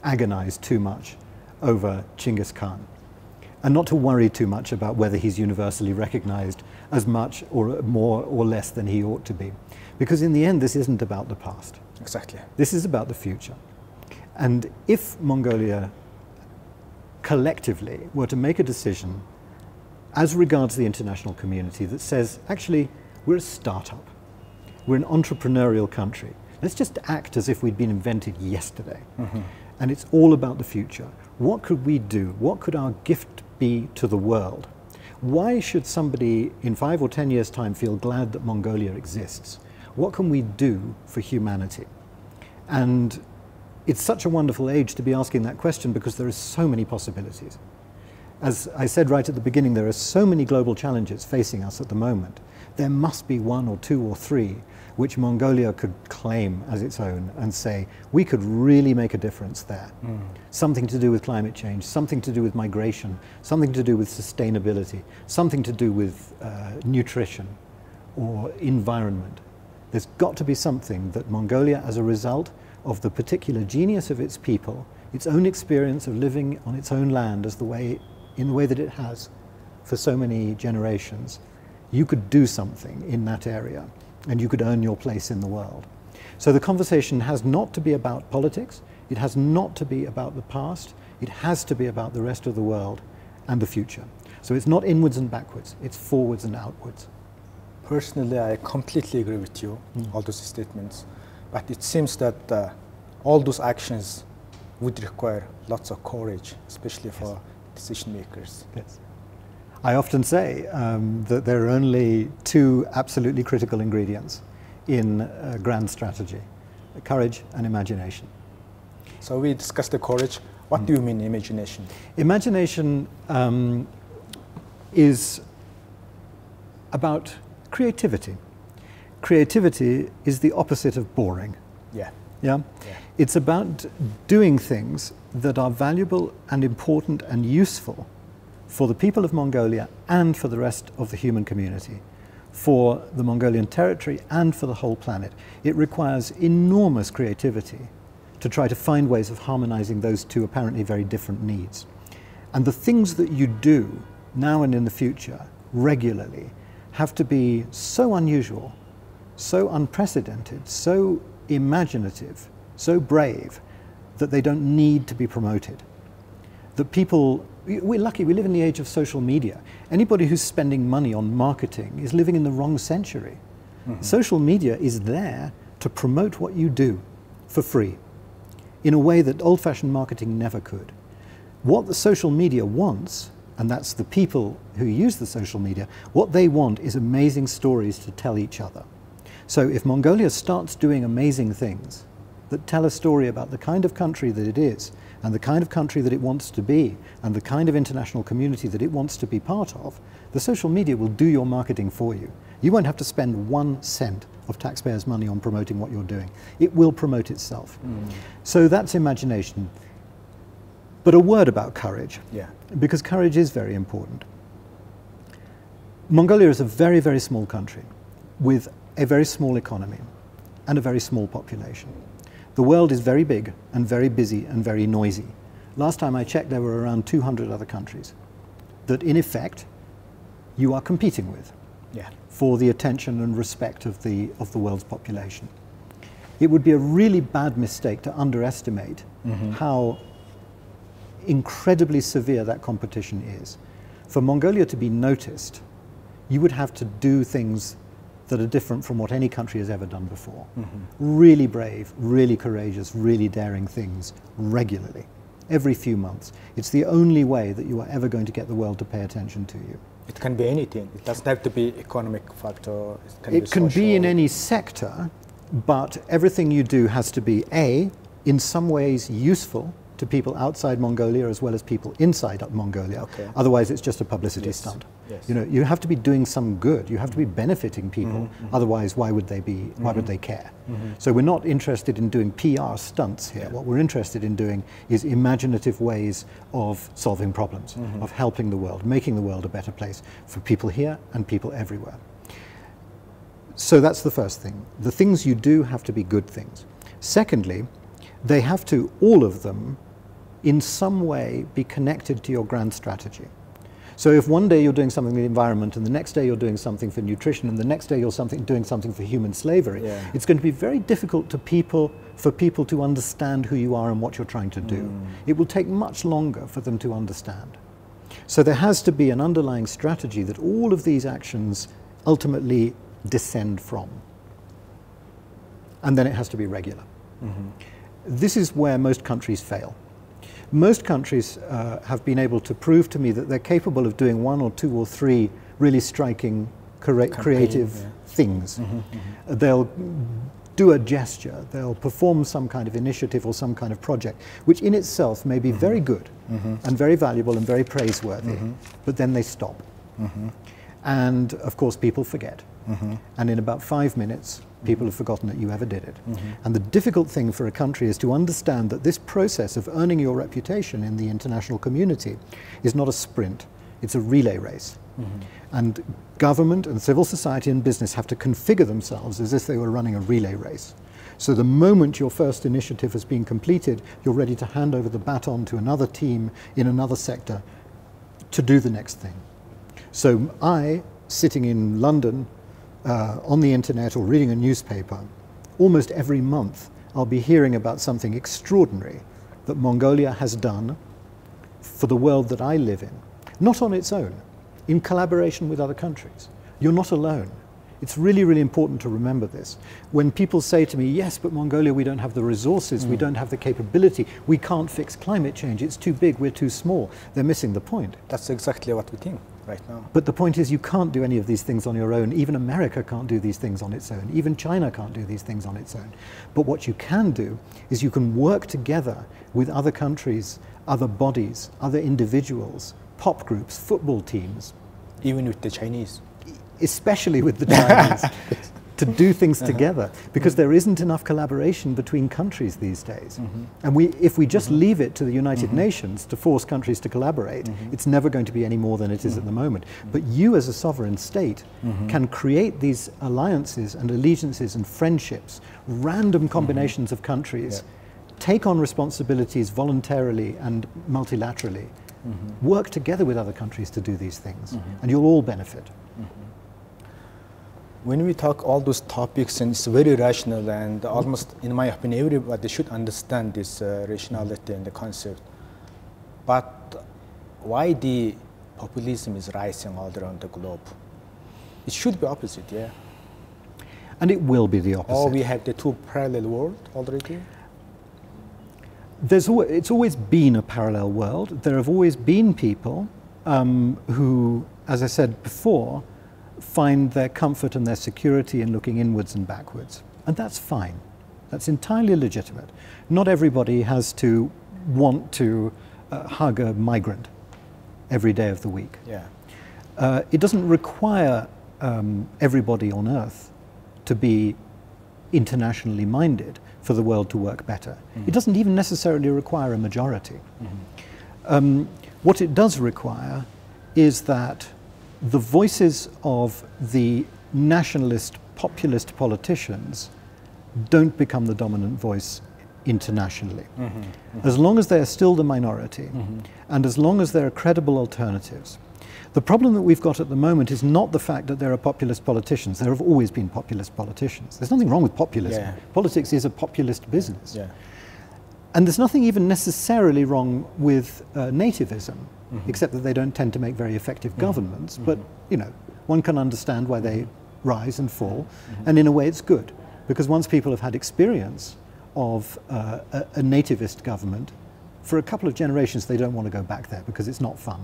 agonize too much over Genghis Khan, and not to worry too much about whether he's universally recognized as much or more or less than he ought to be. Because in the end, this isn't about the past. Exactly. This is about the future. And if Mongolia collectively were to make a decision as regards the international community that says, actually, we're a startup, we're an entrepreneurial country, let's just act as if we'd been invented yesterday. And it's all about the future. What could we do? What could our gift be to the world? Why should somebody in 5 or 10 years' time feel glad that Mongolia exists? What can we do for humanity? And it's such a wonderful age to be asking that question because there are so many possibilities. As I said right at the beginning, there are so many global challenges facing us at the moment. There must be 1 or 2 or 3 which Mongolia could claim as its own and say, we could really make a difference there. Something to do with climate change, something to do with migration, something to do with sustainability, something to do with nutrition or environment. There's got to be something that Mongolia, as a result of the particular genius of its people, its own experience of living on its own land in the way that it has for so many generations, you could do something in that area and you could earn your place in the world. So the conversation has not to be about politics, it has not to be about the past, it has to be about the rest of the world and the future. So it's not inwards and backwards, it's forwards and outwards. Personally, I completely agree with you, all those statements. But it seems that all those actions would require lots of courage, especially for decision makers. Yes. I often say that there are only 2 absolutely critical ingredients in a grand strategy: courage and imagination. So we discussed the courage. What do you mean imagination? Imagination is about creativity. Creativity is the opposite of boring. Yeah. Yeah? It's about doing things that are valuable and important and useful for the people of Mongolia and for the rest of the human community, for the Mongolian territory and for the whole planet. It requires enormous creativity to try to find ways of harmonizing those 2 apparently very different needs. And the things that you do now and in the future regularly have to be so unusual, so unprecedented, so imaginative, so brave that they don't need to be promoted. That people, we're lucky, we live in the age of social media. Anybody who's spending money on marketing is living in the wrong century. Social media is there to promote what you do for free in a way that old-fashioned marketing never could. What the social media wants, and that's the people who use the social media, what they want is amazing stories to tell each other. So if Mongolia starts doing amazing things that tell a story about the kind of country that it is, and the kind of country that it wants to be, and the kind of international community that it wants to be part of, the social media will do your marketing for you. You won't have to spend 1 cent of taxpayers' money on promoting what you're doing. It will promote itself. So that's imagination. But a word about courage, because courage is very important. Mongolia is a very, very small country with a very small economy and a very small population. The world is very big and very busy and very noisy. Last time I checked, there were around 200 other countries that, in effect, you are competing with for the attention and respect of the world's population. It would be a really bad mistake to underestimate how incredibly severe that competition is. For Mongolia to be noticed, you would have to do things that are different from what any country has ever done before. Really brave, really courageous, really daring things regularly, every few months. It's the only way that you are ever going to get the world to pay attention to you. It can be anything. It doesn't have to be economic factor. It can be in any sector, but everything you do has to be A, in some ways useful to people outside Mongolia as well as people inside Mongolia. Otherwise it's just a publicity stunt. You know, you have to be doing some good. You have to be benefiting people. Otherwise, why would they care? So we're not interested in doing PR stunts here. What we're interested in doing is imaginative ways of solving problems, of helping the world, making the world a better place for people here and people everywhere. So that's the first thing. The things you do have to be good things. Secondly, they have to, all of them, in some way be connected to your grand strategy. So if one day you're doing something for the environment and the next day you're doing something for nutrition and the next day you're doing something for human slavery, it's going to be very difficult for people to understand who you are and what you're trying to do. It will take much longer for them to understand. So there has to be an underlying strategy that all of these actions ultimately descend from. And then it has to be regular. This is where most countries fail. Most countries have been able to prove to me that they're capable of doing one or two or three really striking, creative things. They'll do a gesture, they'll perform some kind of initiative or some kind of project, which in itself may be very good and very valuable and very praiseworthy, but then they stop. And of course people forget. And in about 5 minutes, people have forgotten that you ever did it. And the difficult thing for a country is to understand that this process of earning your reputation in the international community is not a sprint, it's a relay race. And government and civil society and business have to configure themselves as if they were running a relay race. So the moment your first initiative has been completed, you're ready to hand over the baton to another team in another sector to do the next thing. So I, sitting in London, on the internet or reading a newspaper, almost every month I'll be hearing about something extraordinary that Mongolia has done for the world that I live in, not on its own, in collaboration with other countries. You're not alone. It's really, really important to remember this. When people say to me, yes, but Mongolia, we don't have the resources, we don't have the capability, we can't fix climate change, it's too big, we're too small, they're missing the point. That's exactly what we think right now. But the point is you can't do any of these things on your own. Even America can't do these things on its own. Even China can't do these things on its own. But what you can do is you can work together with other countries, other bodies, other individuals, pop groups, football teams. Even with the Chinese. Especially with the Chinese, to do things together, because there isn't enough collaboration between countries these days. And if we just leave it to the United Nations to force countries to collaborate, it's never going to be any more than it is at the moment. But you as a sovereign state can create these alliances and allegiances and friendships, random combinations of countries, take on responsibilities voluntarily and multilaterally, work together with other countries to do these things, and you'll all benefit. When we talk all those topics, and it's very rational, and almost, in my opinion, everybody should understand this rationality and the concept. But why the populism is rising all around the globe? It should be opposite, yeah? And it will be the opposite. Or we have the two parallel worlds already? It's always been a parallel world. There have always been people who, as I said before, find their comfort and their security in looking inwards and backwards. And that's fine. That's entirely legitimate. Not everybody has to want to hug a migrant every day of the week. It doesn't require everybody on earth to be internationally minded for the world to work better. It doesn't even necessarily require a majority. What it does require is that the voices of the nationalist, populist politicians don't become the dominant voice internationally. As long as they are still the minority, and as long as there are credible alternatives. The problem that we've got at the moment is not the fact that there are populist politicians. There have always been populist politicians. There's nothing wrong with populism. Politics is a populist business. And there's nothing even necessarily wrong with nativism, except that they don't tend to make very effective governments. But, you know, one can understand why they rise and fall. And in a way it's good, because once people have had experience of a nativist government, for a couple of generations they don't want to go back there because it's not fun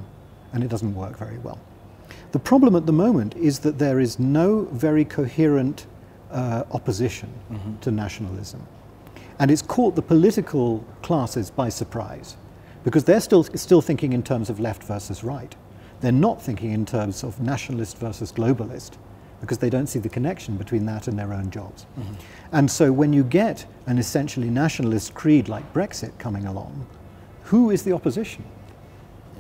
and it doesn't work very well. The problem at the moment is that there is no very coherent opposition to nationalism. And it's caught the political classes by surprise, because they're still thinking in terms of left versus right. They're not thinking in terms of nationalist versus globalist, because they don't see the connection between that and their own jobs. And so when you get an essentially nationalist creed like Brexit coming along, who is the opposition?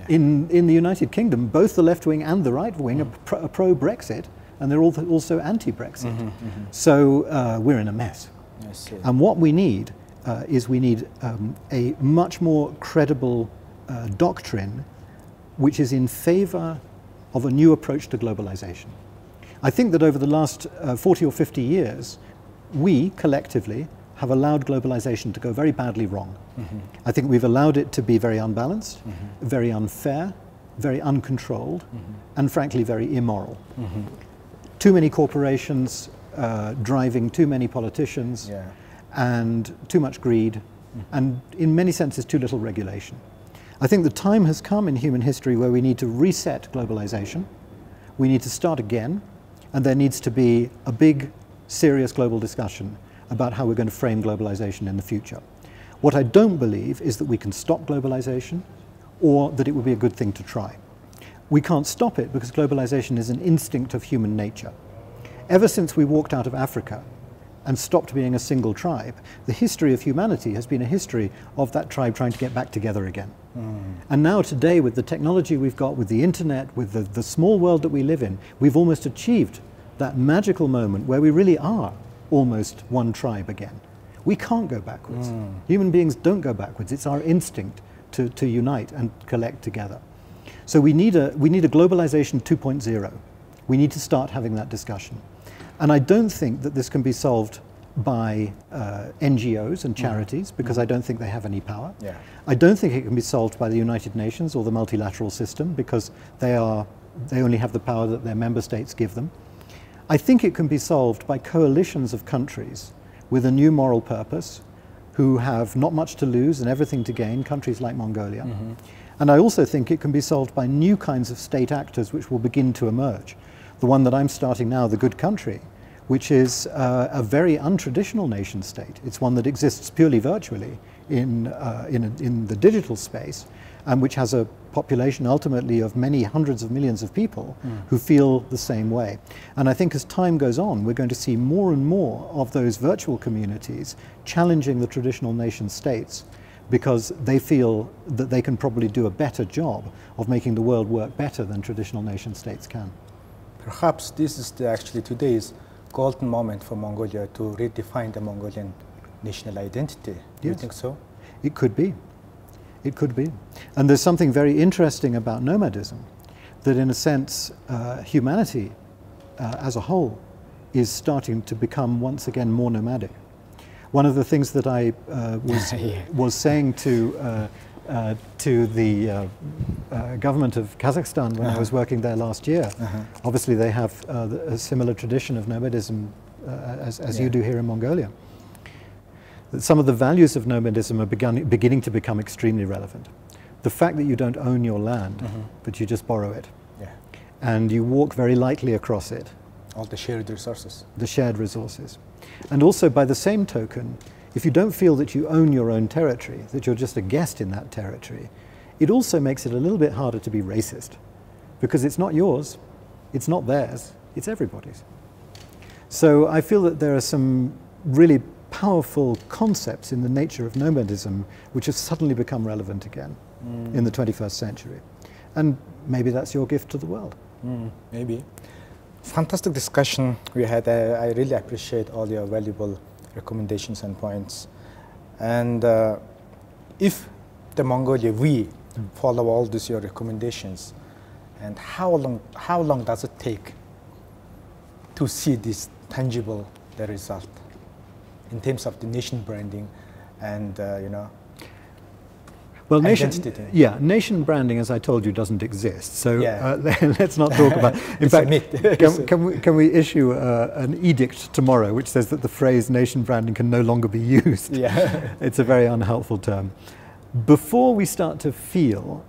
In the United Kingdom, both the left wing and the right wing are pro-Brexit, and they're also anti-Brexit. So we're in a mess. And what we need is we need a much more credible doctrine which is in favor of a new approach to globalization. I think that over the last 40 or 50 years, we collectively have allowed globalization to go very badly wrong. I think we've allowed it to be very unbalanced, very unfair, very uncontrolled, and frankly very immoral. Too many corporations driving too many politicians, and too much greed, and in many senses too little regulation. I think the time has come in human history where we need to reset globalization, we need to start again, and there needs to be a big, serious global discussion about how we're going to frame globalization in the future. What I don't believe is that we can stop globalization or that it would be a good thing to try. We can't stop it because globalization is an instinct of human nature. Ever since we walked out of Africa and stopped being a single tribe, the history of humanity has been a history of that tribe trying to get back together again. And now today, with the technology we've got, with the internet, with the small world that we live in, we've almost achieved that magical moment where we really are almost one tribe again. We can't go backwards. Human beings don't go backwards. It's our instinct to unite and collect together. So we need a globalization 2.0. We need to start having that discussion. And I don't think that this can be solved by NGOs and charities, because I don't think they have any power. I don't think it can be solved by the United Nations or the multilateral system, because they only have the power that their member states give them. I think it can be solved by coalitions of countries with a new moral purpose, who have not much to lose and everything to gain, countries like Mongolia. And I also think it can be solved by new kinds of state actors which will begin to emerge. The one that I'm starting now, the Good Country, which is a very untraditional nation state. It's one that exists purely virtually in the digital space, and which has a population ultimately of many hundreds of millions of people who feel the same way. And I think as time goes on, we're going to see more and more of those virtual communities challenging the traditional nation states, because they feel that they can probably do a better job of making the world work better than traditional nation states can. Perhaps this is actually today's golden moment for Mongolia to redefine the Mongolian national identity. Do you think so? It could be. It could be. And there's something very interesting about nomadism, that in a sense humanity as a whole is starting to become once again more nomadic. One of the things that I was saying to the government of Kazakhstan when I was working there last year, obviously they have a similar tradition of nomadism as you do here in Mongolia. That some of the values of nomadism are beginning to become extremely relevant. The fact that you don't own your land, but you just borrow it, and you walk very lightly across it. All the shared resources. The shared resources. And also, by the same token, if you don't feel that you own your own territory, that you're just a guest in that territory, it also makes it a little bit harder to be racist, because it's not yours, it's not theirs, it's everybody's. So I feel that there are some really powerful concepts in the nature of nomadism which have suddenly become relevant again in the 21st century. And maybe that's your gift to the world. Maybe. Fantastic discussion we had. I really appreciate all your valuable recommendations and points. And if the Mongolia, we follow all these your recommendations, and how long does it take to see this tangible result in terms of the nation branding and well, identity? Nation branding, as I told you, doesn't exist. So let's not talk about. In fact, can we issue an edict tomorrow which says that the phrase nation branding can no longer be used? It's a very unhelpful term. Before we start to feel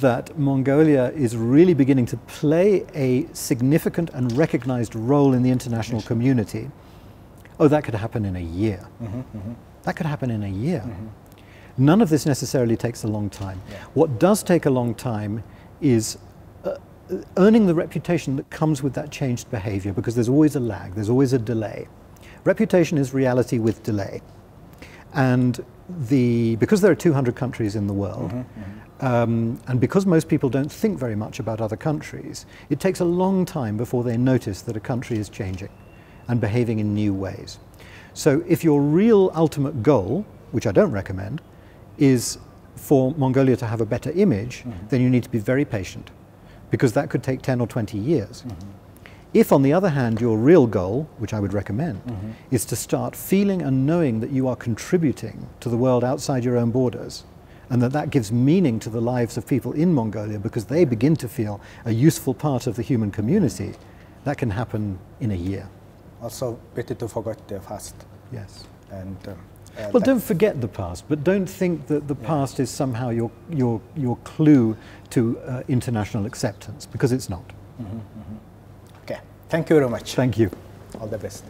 that Mongolia is really beginning to play a significant and recognized role in the international community, that could happen in a year. That could happen in a year. None of this necessarily takes a long time. What does take a long time is earning the reputation that comes with that changed behavior, because there's always a lag, there's always a delay. Reputation is reality with delay. And because there are 200 countries in the world, and because most people don't think very much about other countries, it takes a long time before they notice that a country is changing and behaving in new ways. So if your real ultimate goal, which I don't recommend, is for Mongolia to have a better image, then you need to be very patient, because that could take 10 or 20 years. If, on the other hand, your real goal, which I would recommend, is to start feeling and knowing that you are contributing to the world outside your own borders, and that gives meaning to the lives of people in Mongolia because they begin to feel a useful part of the human community, that can happen in a year. Also, better to forget the past. Yes. And well, don't forget the past, but don't think that the past is somehow your clue to international acceptance, because it's not. Okay. Thank you very much. Thank you. All the best.